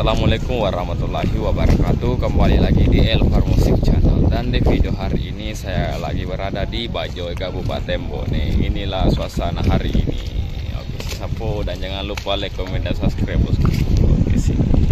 Assalamualaikum warahmatullahi wabarakatuh. Kembali lagi di Elvar Musik Channel. Dan di video hari ini saya lagi berada di Bajoy, Kabupaten Bone. Inilah suasana hari ini. Oke, sapo dan jangan lupa like, komen, dan subscribe bosku. Oke, sini.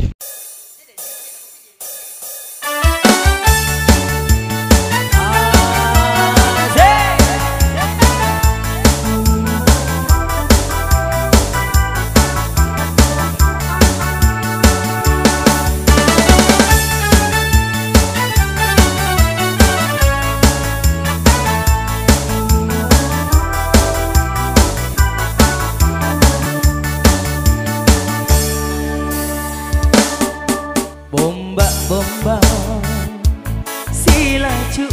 Bomba si laju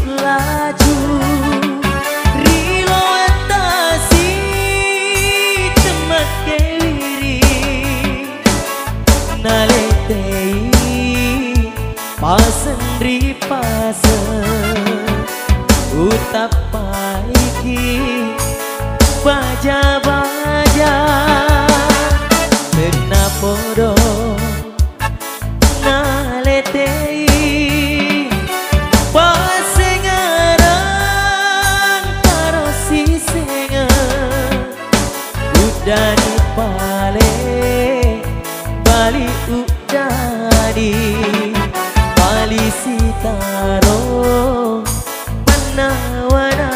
rilo antasi temat kewiri naletei pasendri utapa iki baja benapodo naletei pasengaran karo sisenga udani pale bali udani bali sitaro manawana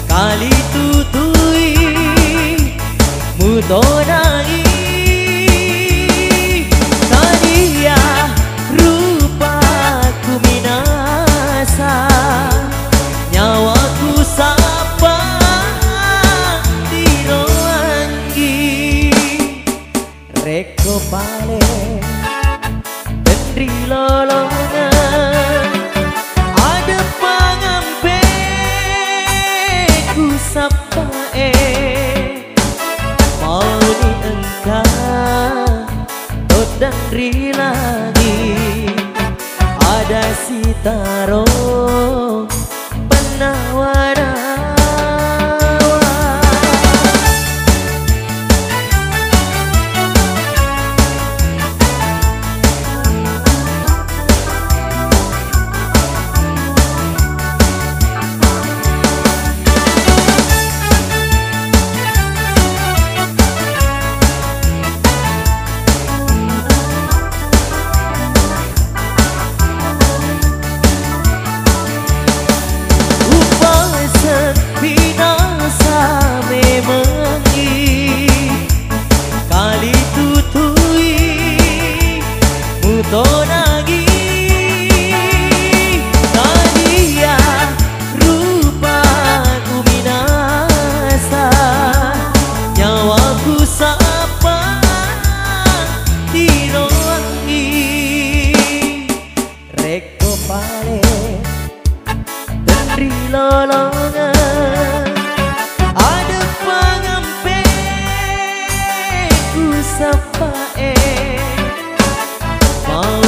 kali tutui mutonai tania rupaku minasa nyawaku sapa diroanggi reko pale dendri lolongan ada pangampe sapa mau di engkau dan lagi ada sitaro penawara tonagi tania rupaku minasa nyawaku sapa diroangi reko pale dendri lolongan ada pangampe ku sapa mau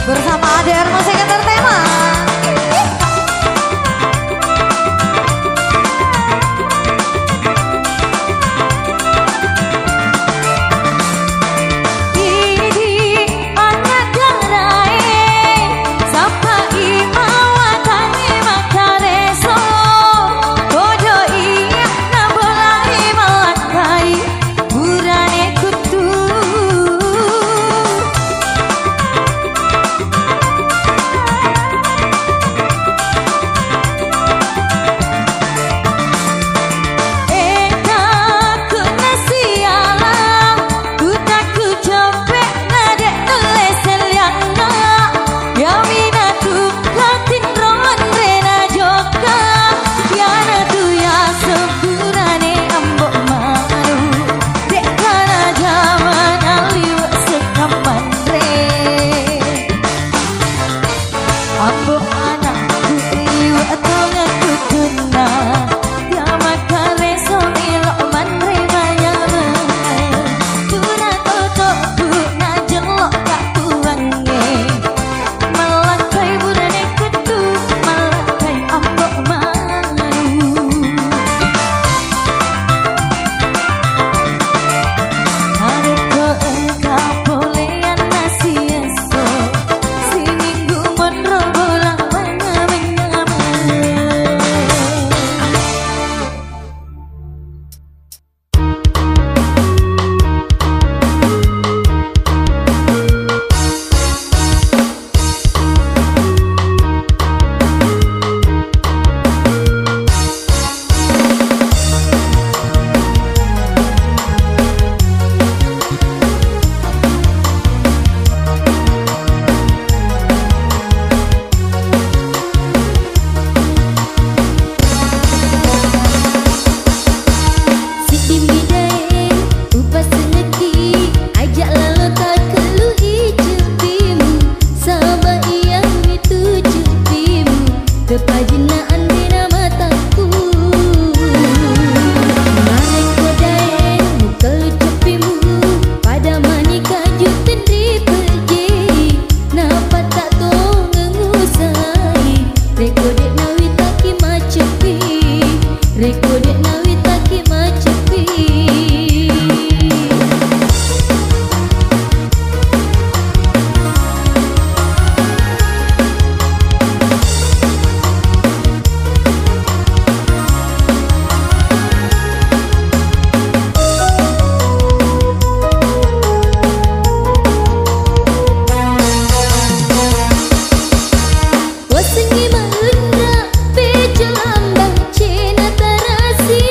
Bersama ADR Musik Entertainment. Wasengi maundra, bejo lambang cina tarasi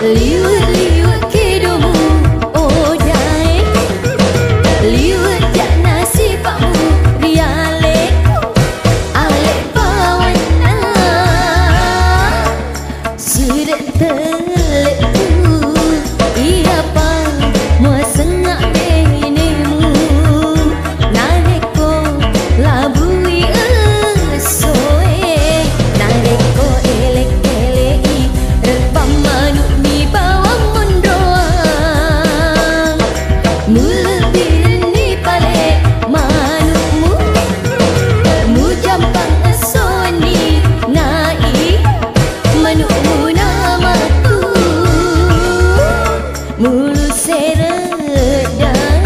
liwet-liwet kedomu oh dai liwet jak nasi pakmu rialeku alek bawana sudah terleku iya pang mua sengak denemu nareko labui esoe nareko elek-eleki rebam manuk di bawah mondoang mulebir ni pale manukmu mu jampang esoni nai manukmu namaku mulu seredai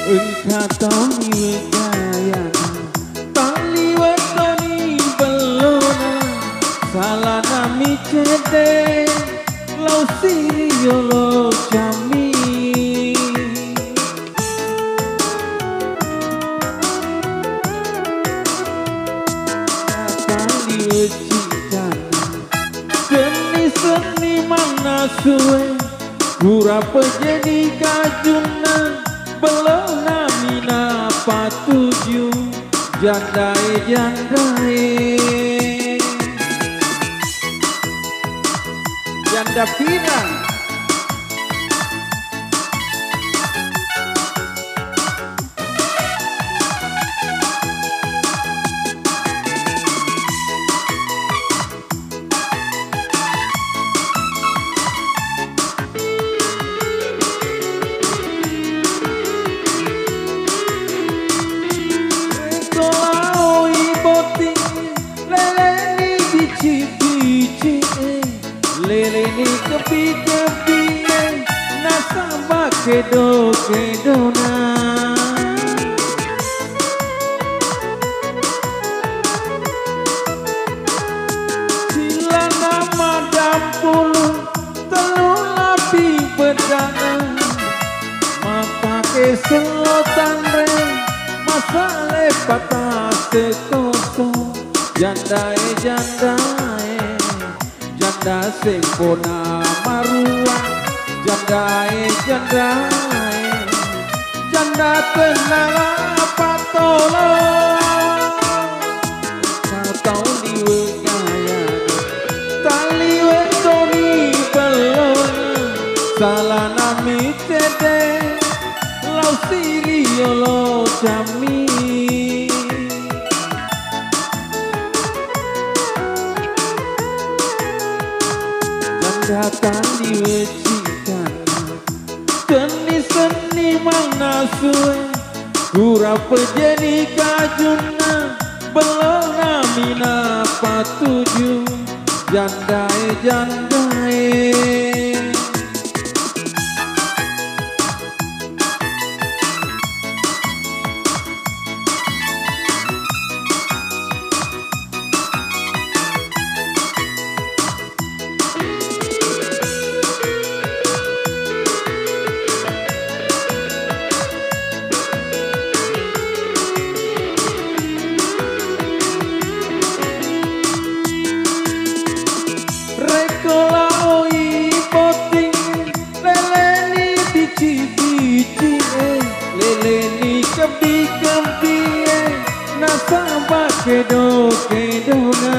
Engkatoni wegayana taliwat toni belona salana micede lau siriolo jami taliwat cikana jenis seni mana suwe pura pejeni kajuna belona mina patuju jandai janda pirang leleni kepi-kepi nasabah kedo-kedona sila nama dampulu telu lapi bedana mata ke selotan re masale patah sekoso jandai janda sempona marua jandai janda tenala patolo kau tahu liwe kaya taliwe toni belon salana mitede lau siriolo jami datang diwecikan jenis seni mana suwe pura pejeni kajuna belona mina patuju jandai kedo-kedona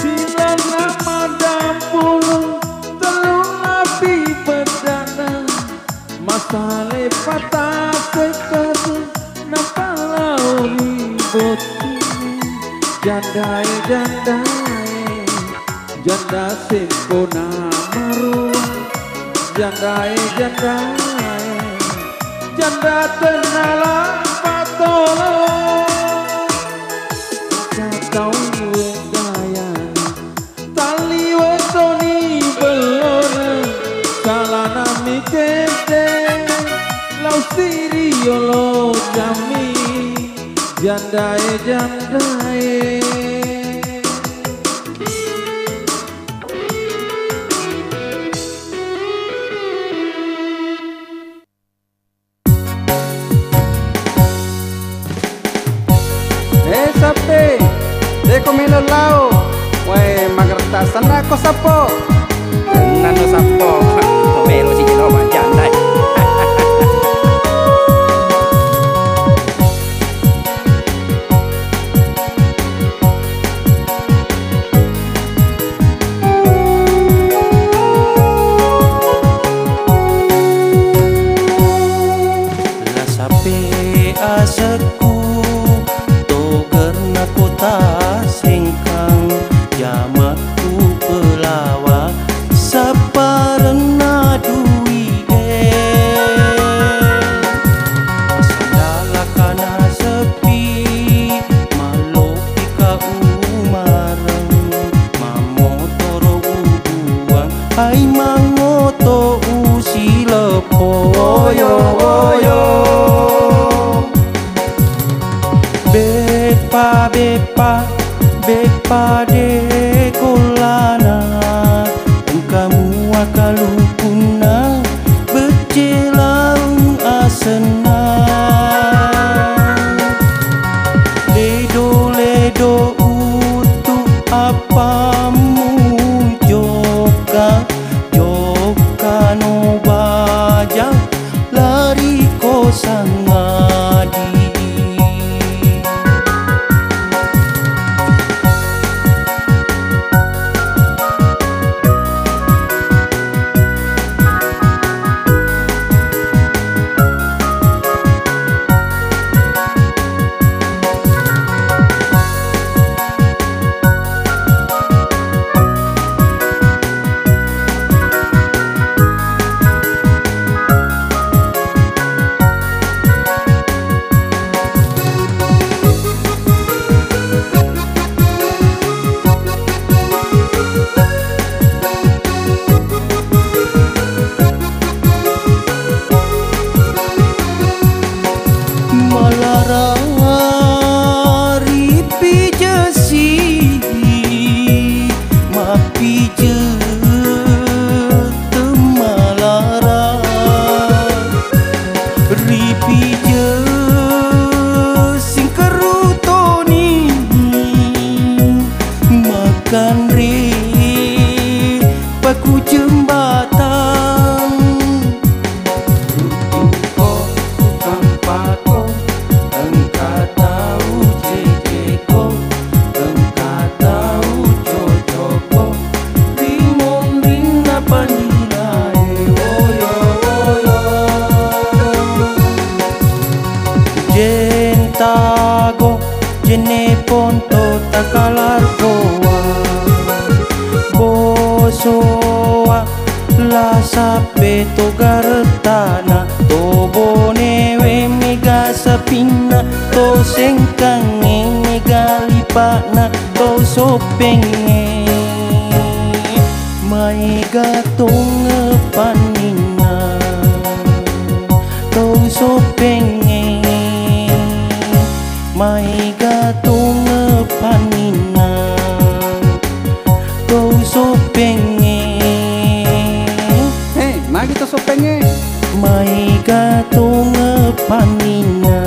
bila nama dampulu telu api perdana masale patah sekatu nampalau ribut Jandai jandai janda sempona maruah. Jandai jandai janda tenalang patolo. Kau daya tali wetoni belona salana mikete lau siriolo jami. Jandai jandai sape deko melo lao wae magertasan ako sapo nano sapo melo si kilo jandai. La sape asaku sengkang jamakku pelawak saparena dui sandala kana sepi malopi ka umareng mamotoro ubuang ai mangoto usilepo oyo oyo bepa bepa bepa de kolana engkamu akalukuna becelang asena ledo ledo utu apamu joka joka no baja lari kosangadi. Paku jembatan Rutuko tukang pako engkau tahu jejeko engkau tahu cocoko limon rina panilai oyo oyo jentago jene ponto takalargoa bosoa la sape to garetana to bonewe mega sapina to sengkange mega lipana to sopenge maiga to ngepanina to sopenge maiga to ngepanina to sopenge magi to sopenge maiga to ngepanina.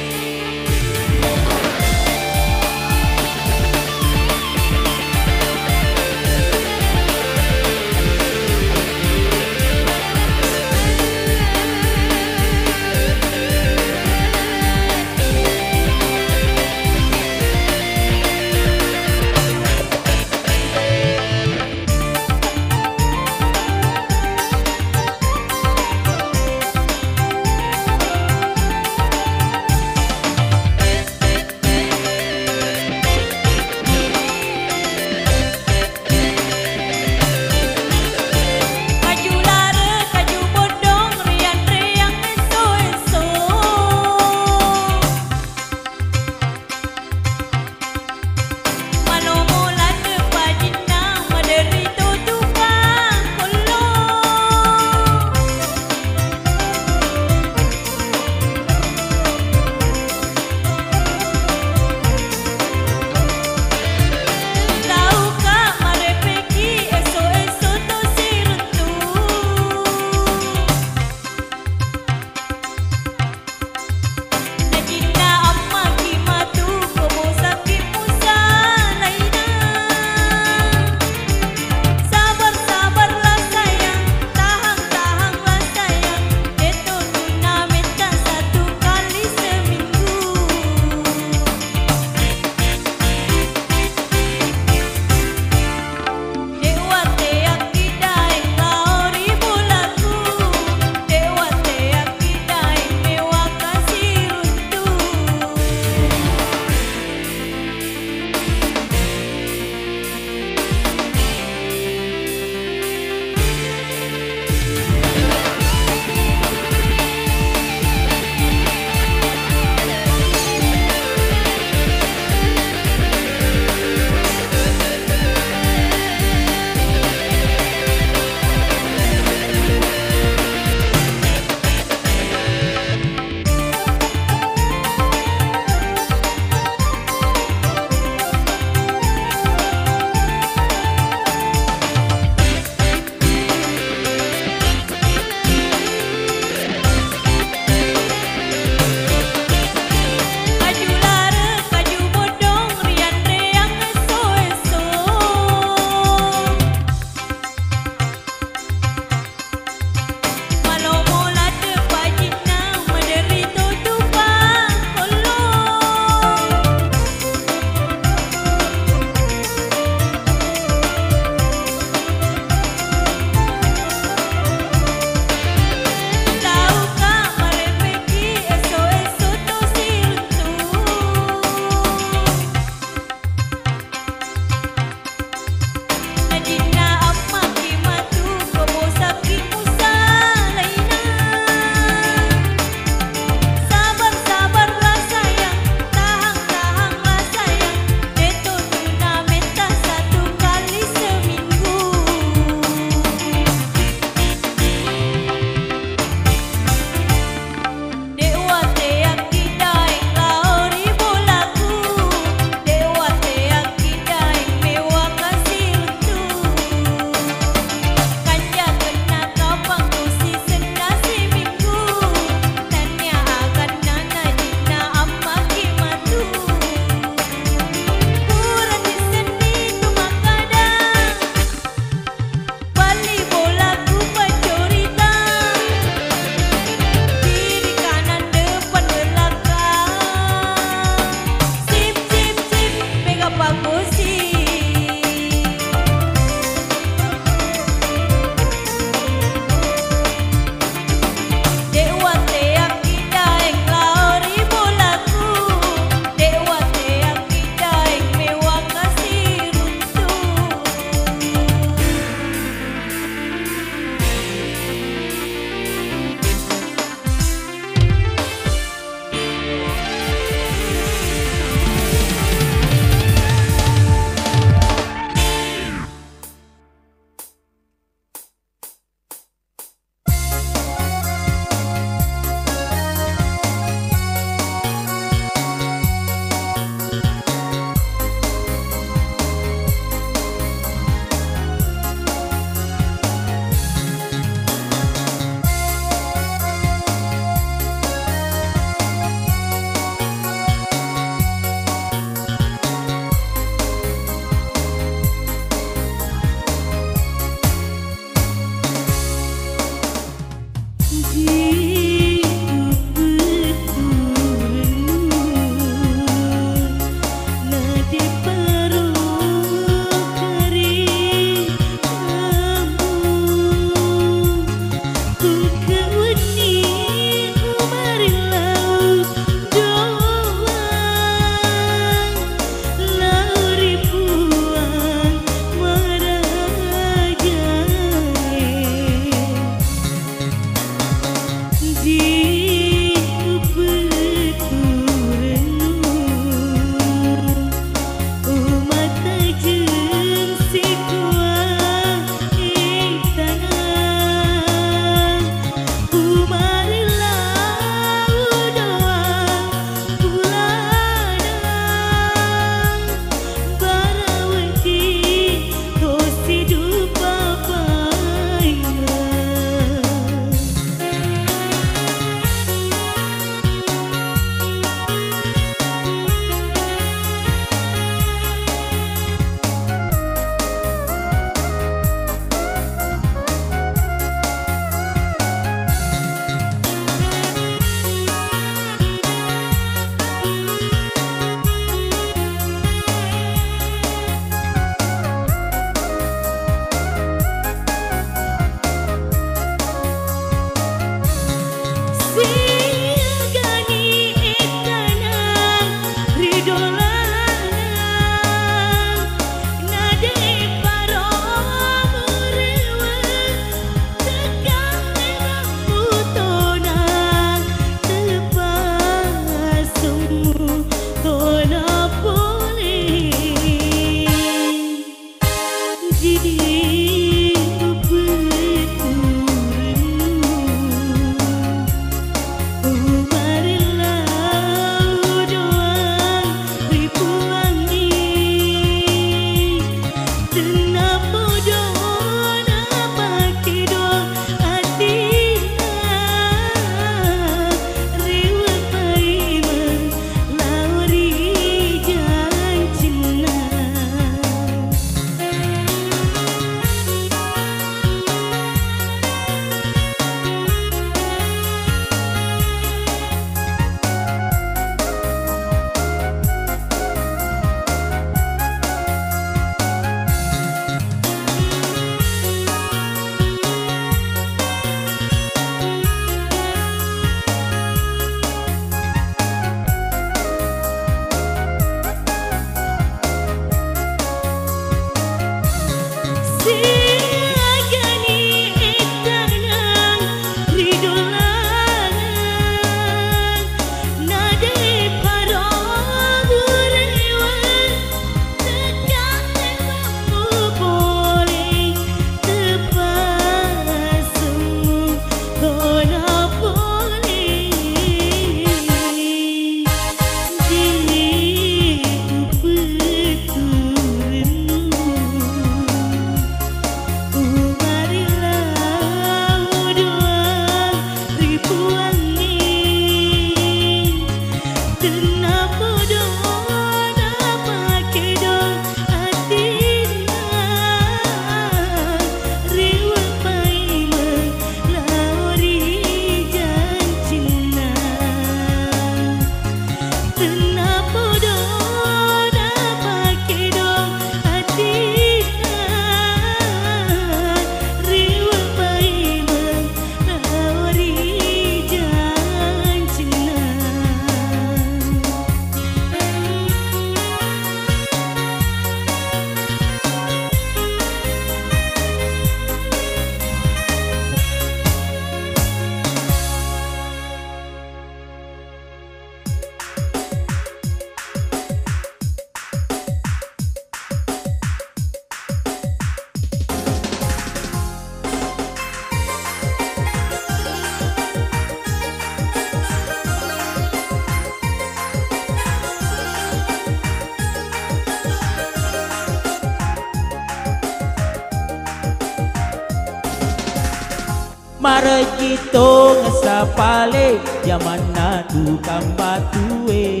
Marejito ngesapale Yamana tukang batue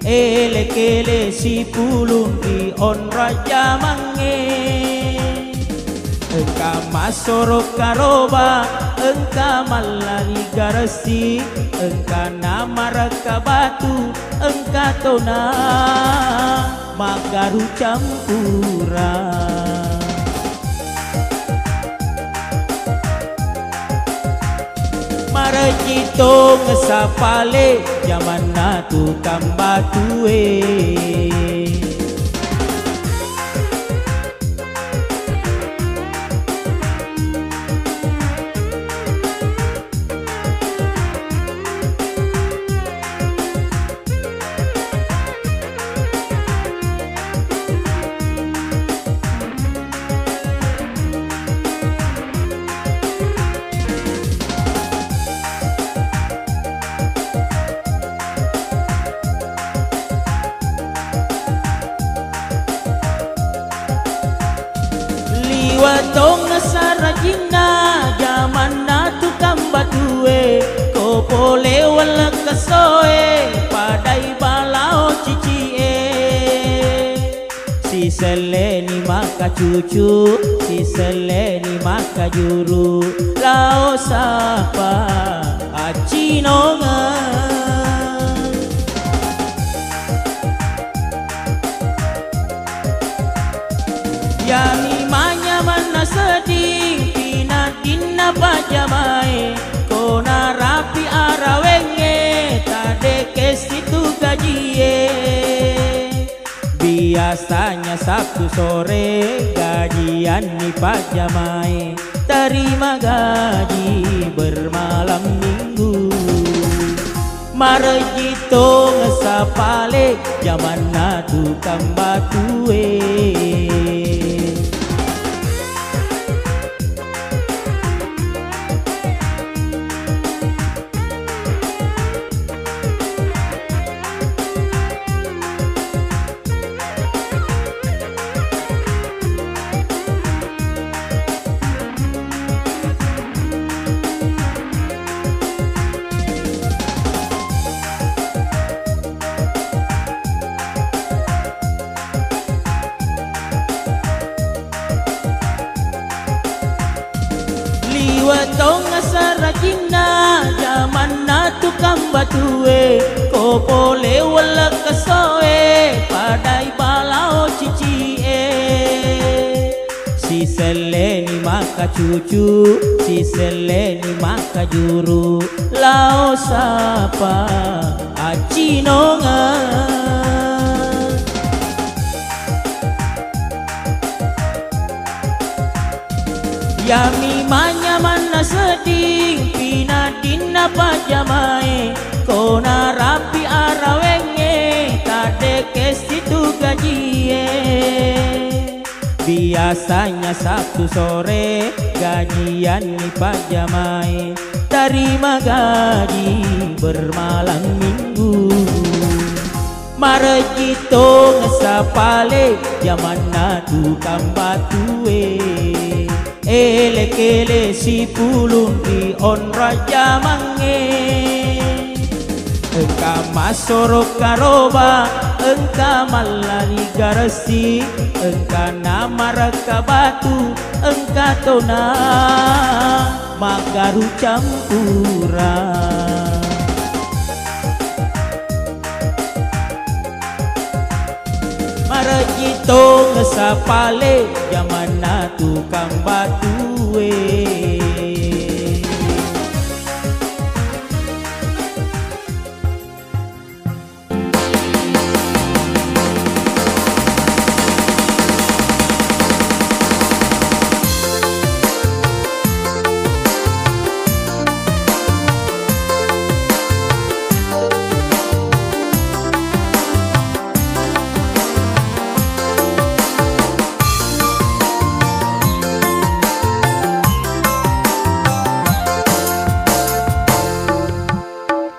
Ele-kele si pulung di on raja mange Engka masorok karoba Engka malali garasi Engka nama reka batu Engka tona Magaru campuran Marejito ngesapale Yamana tukang batue Watong sarajina Yamana tukang batue Ko pole wala kasoe Padai balao cicie Si seleni maka cucu Si seleni maka juru Lao sapa acinonga Yani mana sedih Pinatina pajamai Kona rapi arawenge Tade kesitu gajie Biasanya Sabtu sore Gajian di pajamai Terima gaji bermalam minggu Marejito ngesapale Yamana tukang batue Watong sarajina Yamana tukang batue Ko pole wala kasoe Padai balao cicie Si seleni maka cucu Si seleni maka juru Lao sapa acinonga Yami manya mana sedih pina dina pajamai kona rapi arawenge tade kesitu gajie. Biasanya Sabtu sore gajian ni pajamai terima gaji bermalam minggu. Marejito ngesapale zaman tukang batue ele-kele si pulung di on raja mange. Engka masorok karoba engka malani garasi engka nama raka batu engka tona magaru campuran. Marejito ngesapale zaman tukang batue.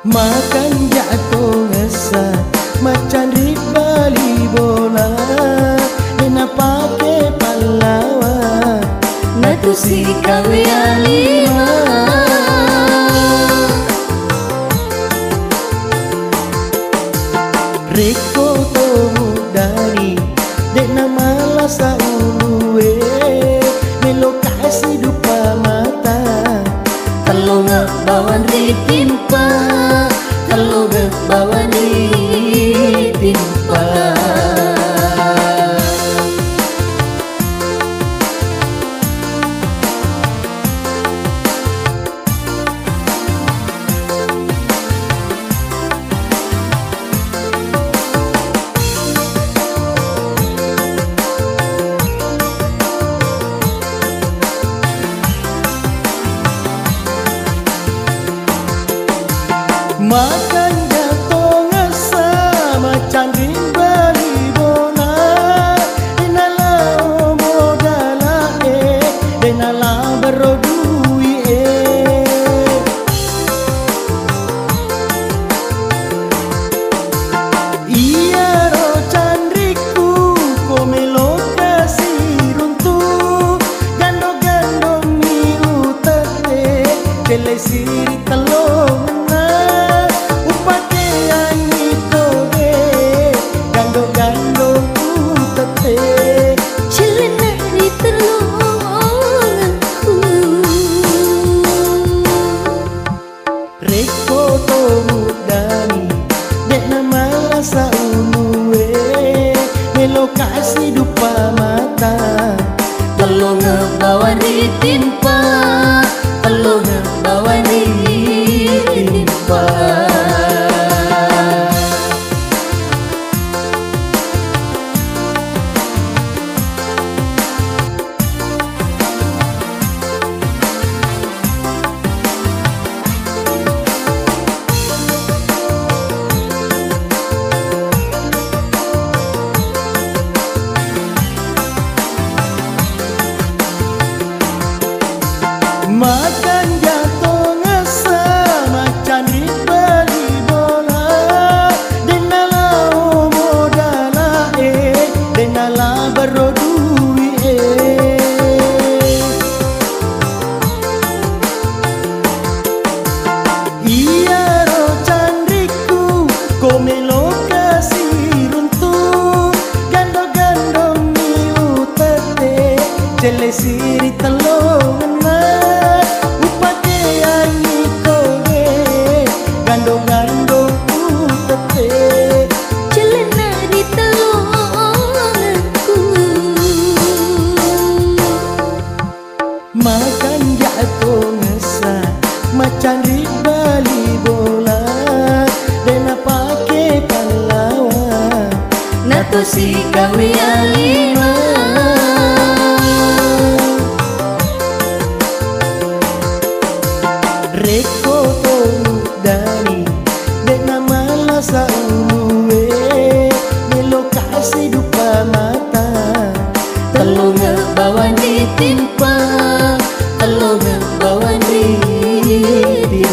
Makan jatuh ngesat macan ribali bola dena pake pahlawan Natu si kawe alima Reko tomu dari dena malasa uluwe melo kasih dupa mata Kalau ngebawan ditimpa Kalau ngebawan ditimpa Makan jatuh ngesa macan rimbali bona denala modala denala berodui iya ro candriku komelo kasih runtuh gando-gando miu tete tele siri telong kasih dupa mata Kalau ngebawan ditimpa Kalau ngebawan ditimpa Makan jatuh ngesa macan ribali bola denala modala denala berodui iya ro candriku komelo kasih runtuh gando-gando miu tete jele siri telong makan jatuh ngesa macan ribali bola dena pake pahlawan Natu si kawe alima telu ngebawan ditimpa, telu ngebawan ditimpa.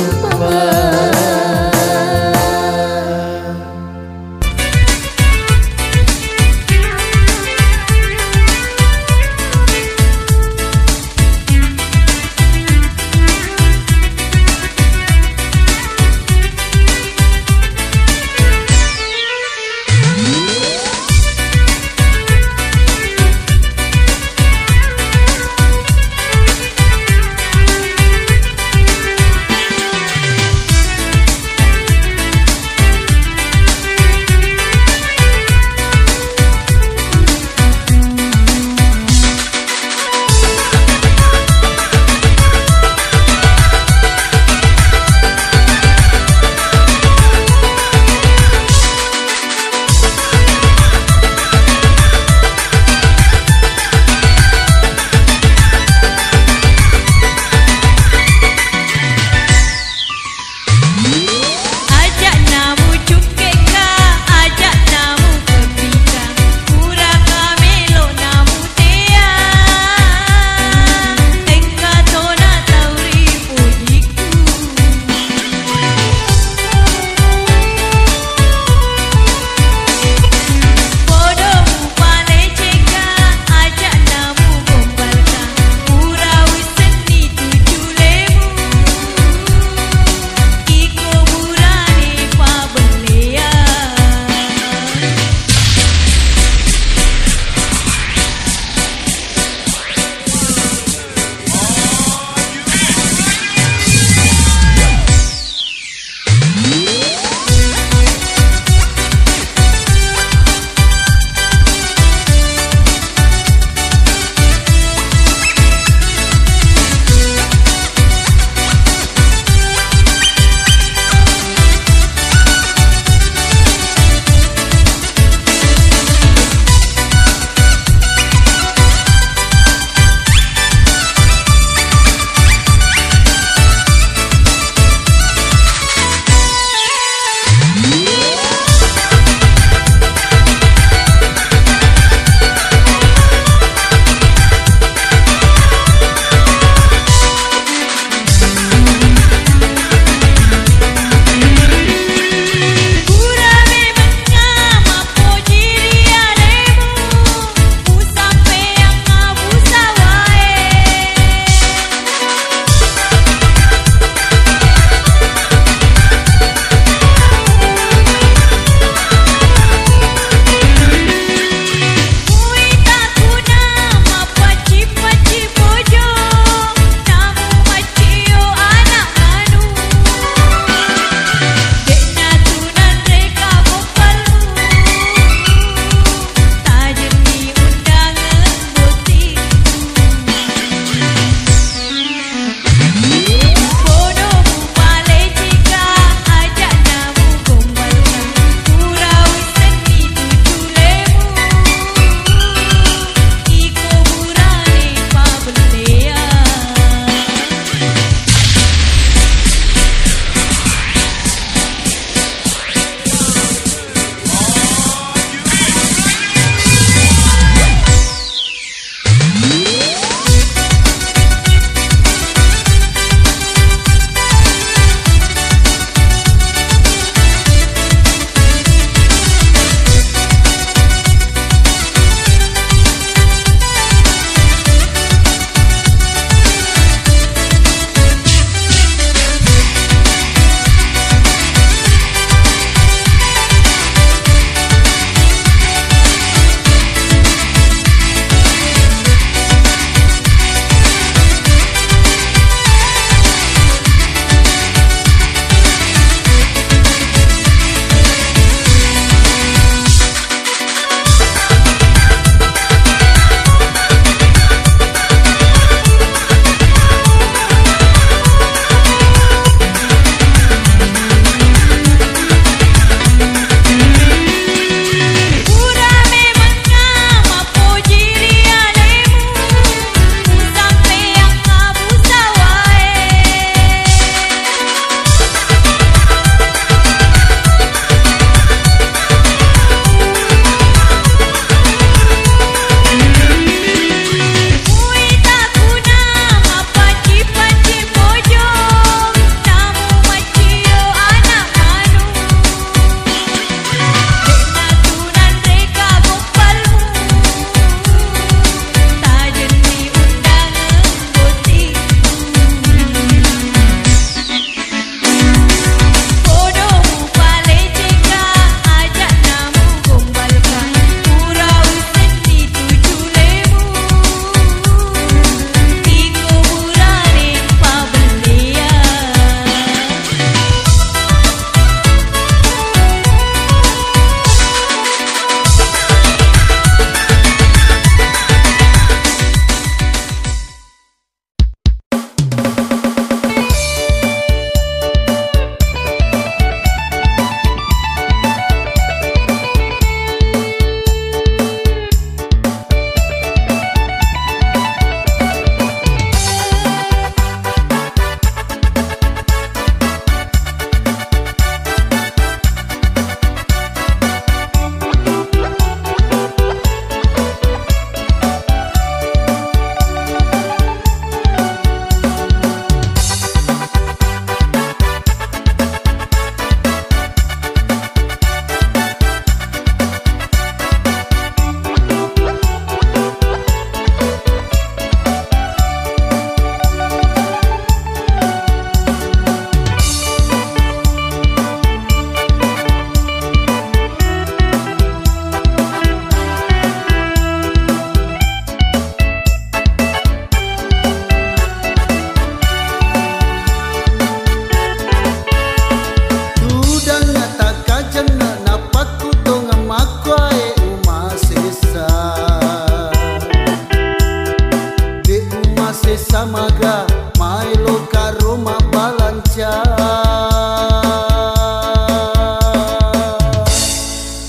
samaga mailo karoma balanca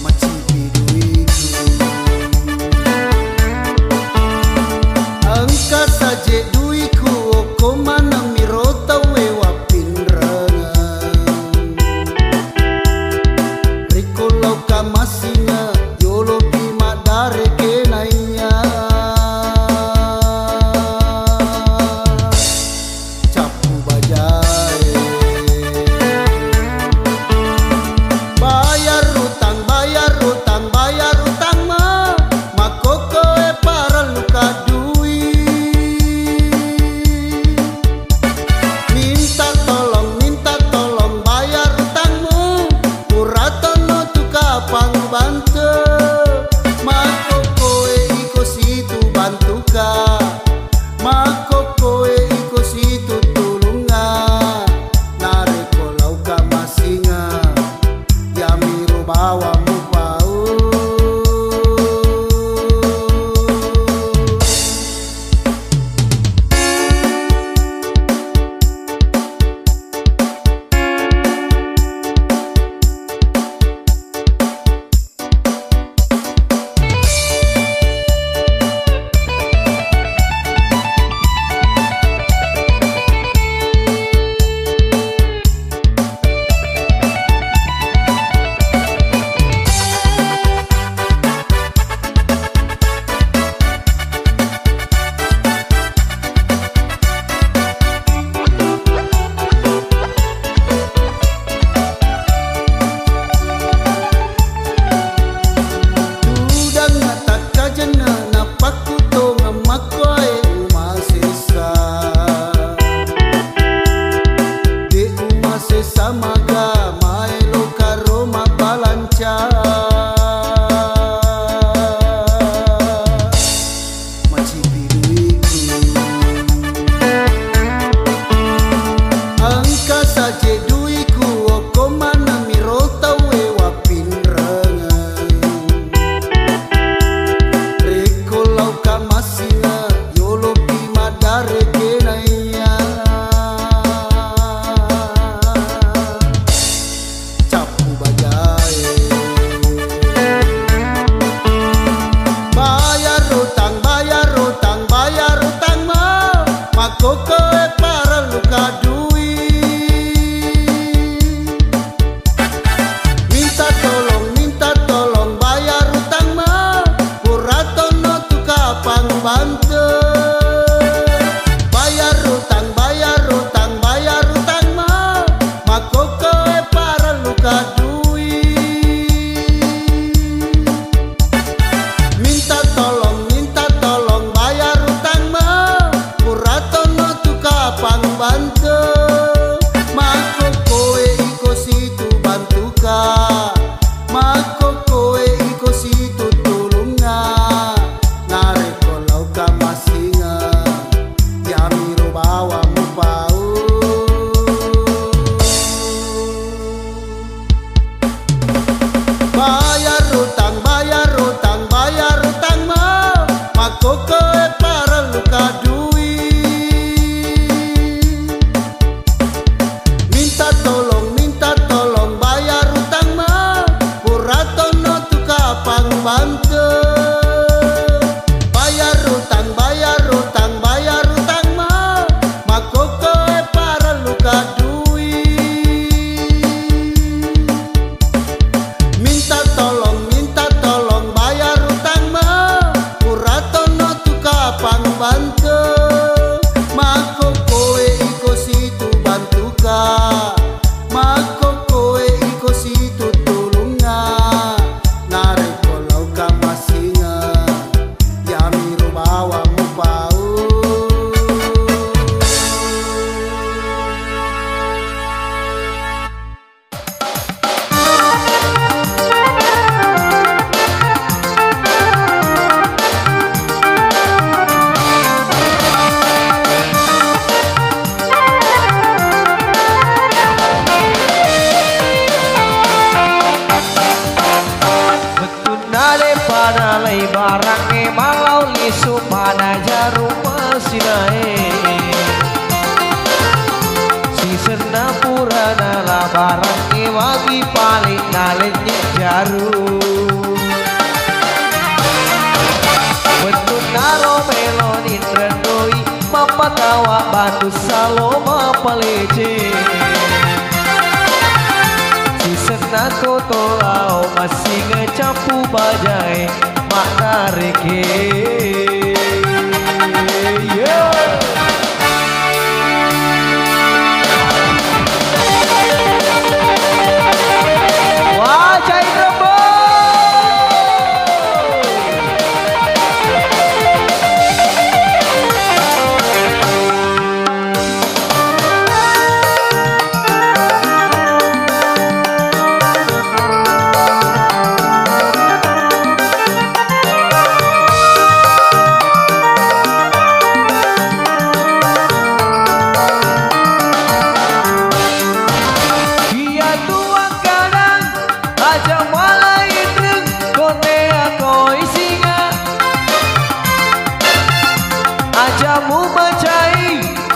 macipi duiku angka saja duiku oko mana mirota wewa pinrangan rikolau kamasinga yolo bima dare kenainya capu bajai bayar utang bayar utang makoko para luka duit minta tolong bayar utangmu uratono tukapang bantu makoko iko situ bantuka makoko iko situ tulunga nareko lauka masinga yamiru bawa mupau samaga mailo karoma balanca macipi duiku angka saja duiku oko mana mirota wewa pinrangan reko lauka masinga yolo bima dare kenainya capu bajai bayar utang makoko para luka duit minta tolong bayar utang uratono tukapang bantu bayar utang makoko para luka duit minta tolong bayar utang uratono tukapang bantu makoko iko situ bantuka makoko iko situ tulunga nareko lauka masinga yamiru bawa mupau bayar utang makoko para luka duit minta tolong bayar utang uratono tukapang bantu bayar utang makoko para luka duit minta tolong bayar utang uratono tukapang bantu makoko iko situ bantuka makoko iko situ tulunga nareko lauka masinga yamiru bawa mupau Barangnya malau lisu mana jarum masinae barang ewagi paling nalenya jarum bentuk naro meloni rendoi mapatawa batu saloma pelece si senako tolao masih ngecapu bajai makna reke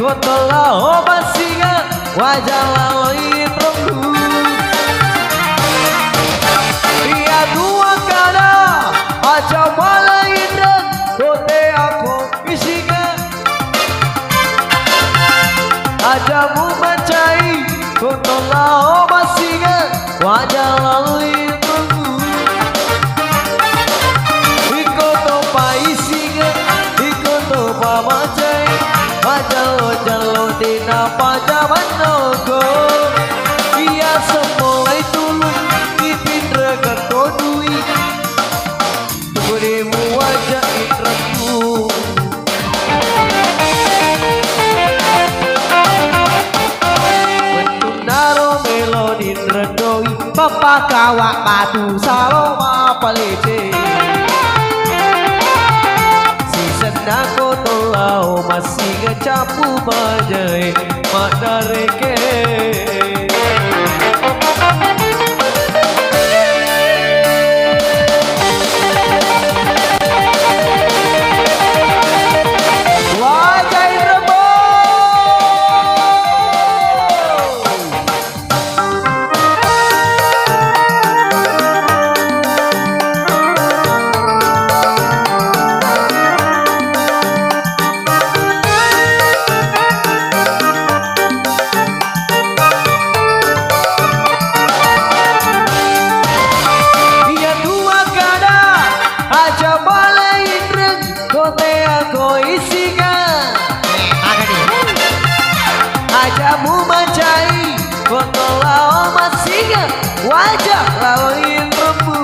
Kotola obat singa wajah lalui perlu dia tua kada aja malai dan kote aku isinga aja mu macai kotola obat singa wajah lalui perlu ikoto pai singa ikoto pa macai jalo-jalo dina pajaman nogo iya semua itu ipin regat kodui berimu wajah itraku bentuk naro melodi rendoi papa kawak batu saloma pelece Nako tolau masih ngecapu bajai makna reke wajai rebo ajamu macai kotola omat singa wajah lalui rembu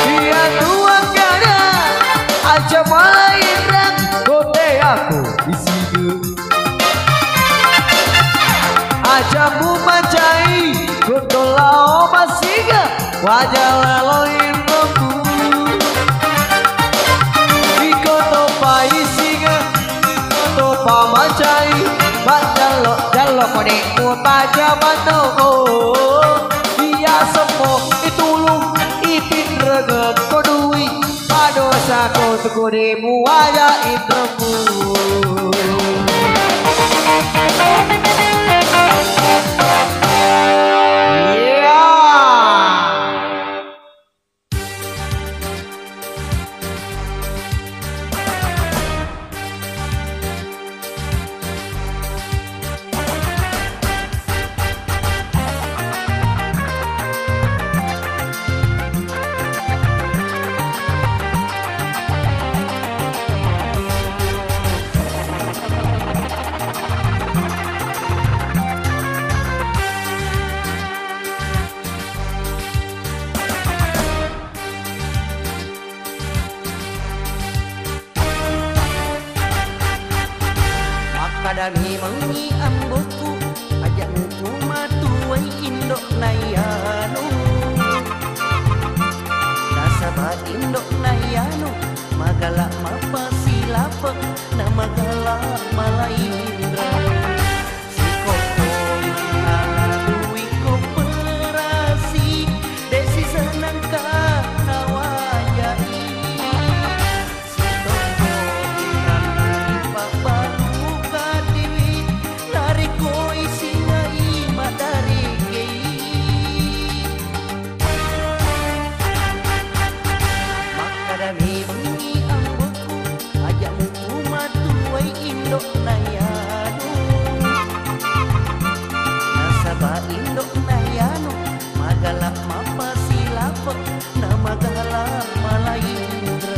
dia tua kada aja malai rek kote aku isiga ajamu macai kotola omat singa wajah lalui rembu ikoto pai singa pamacai jalo kode kupaja bando iya semua itulung ipin reget kodui padosa ko tukudemu wajah itremu Kadami mengi amboku ajak muku matuai indok nayanu nasabat indok nayanu magala mapasi lapek na magala malaindra sikoko aduwi koperasi desi senangka nawajai sikoko irang papa isi indok nayanu nasaba indok nayanu magala mapa silapa na magala malaindra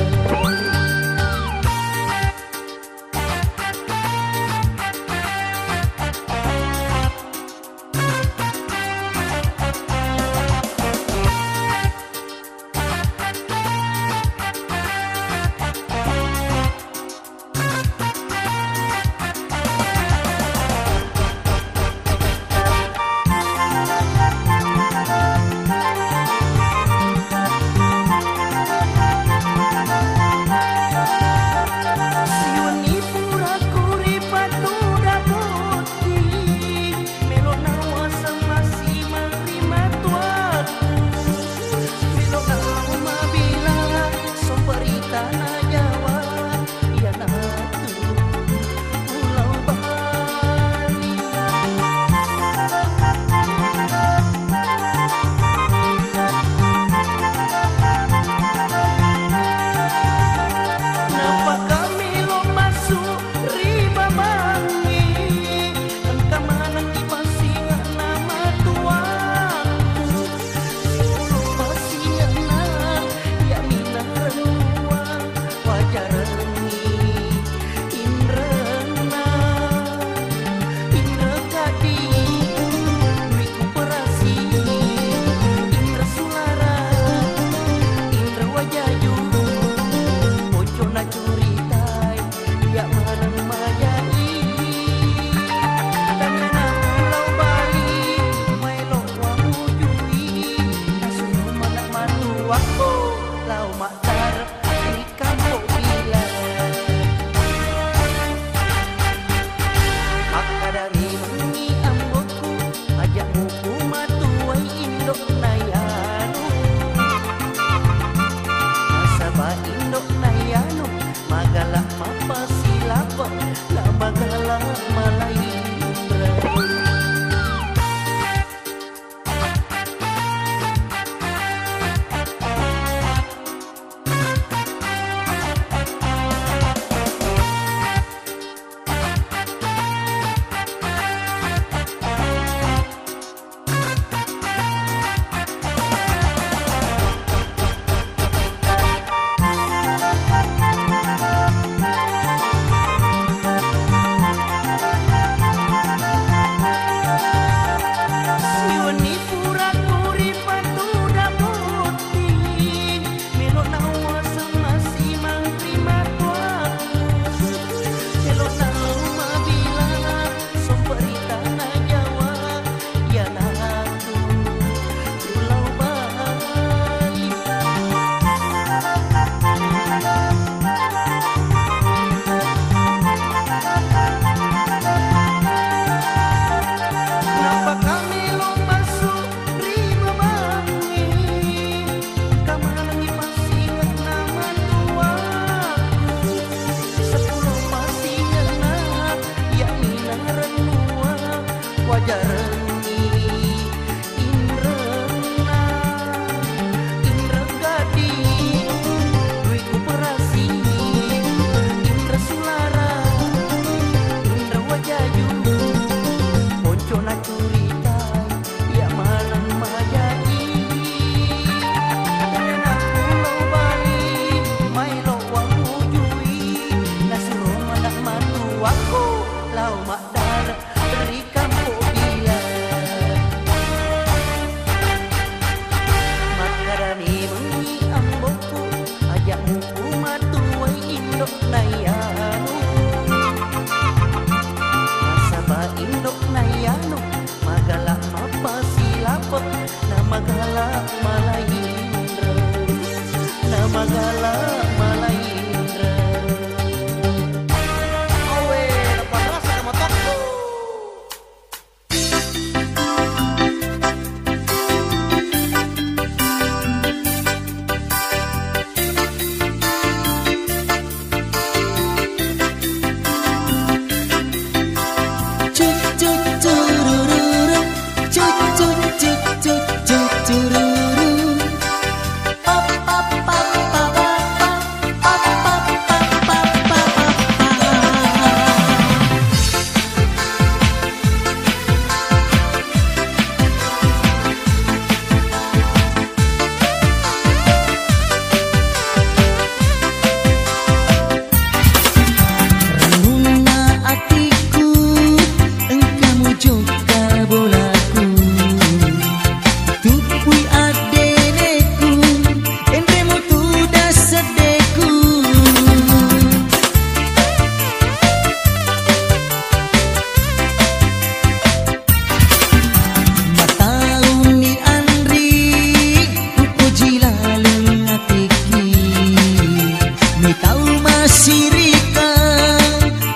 mi tau masirika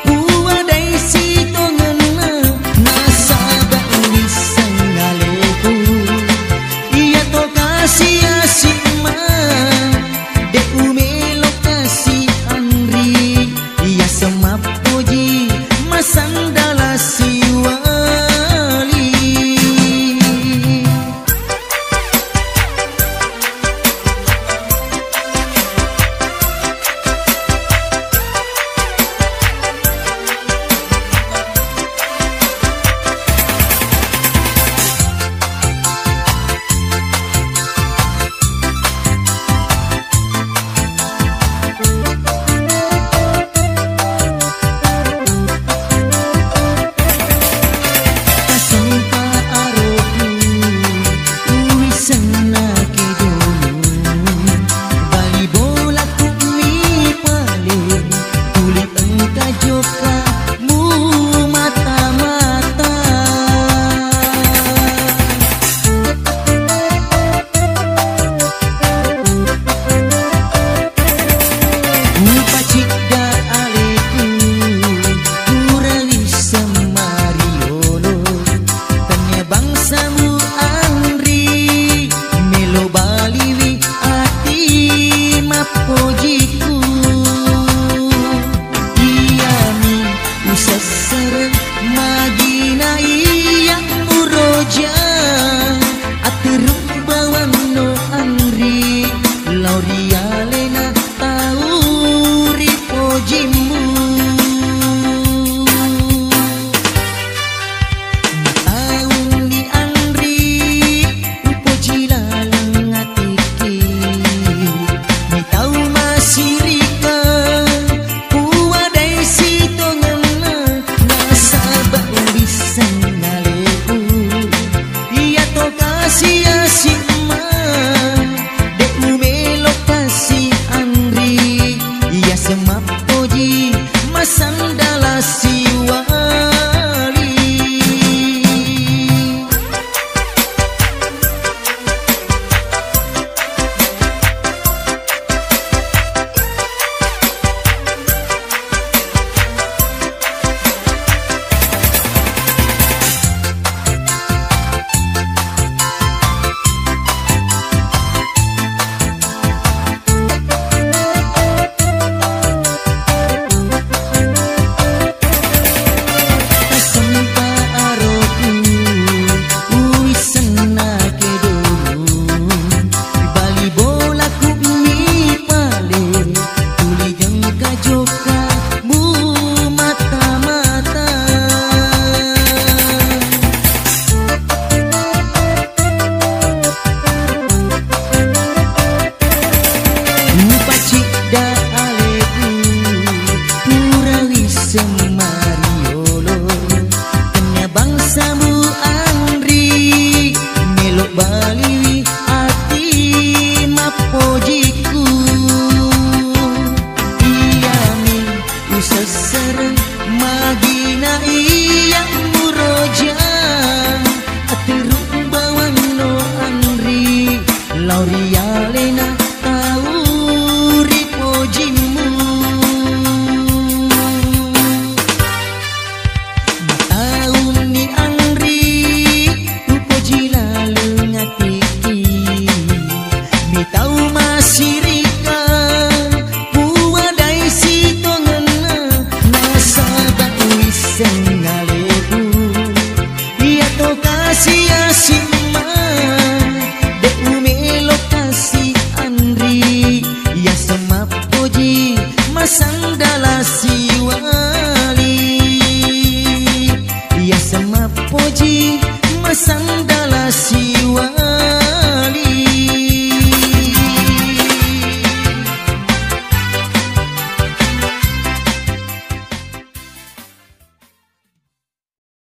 puadai si tongena nasaba bisa ngaleku iya to kasih asima de umelo kasih andri iya semap puji masang dalam siwa Poji masang dalam si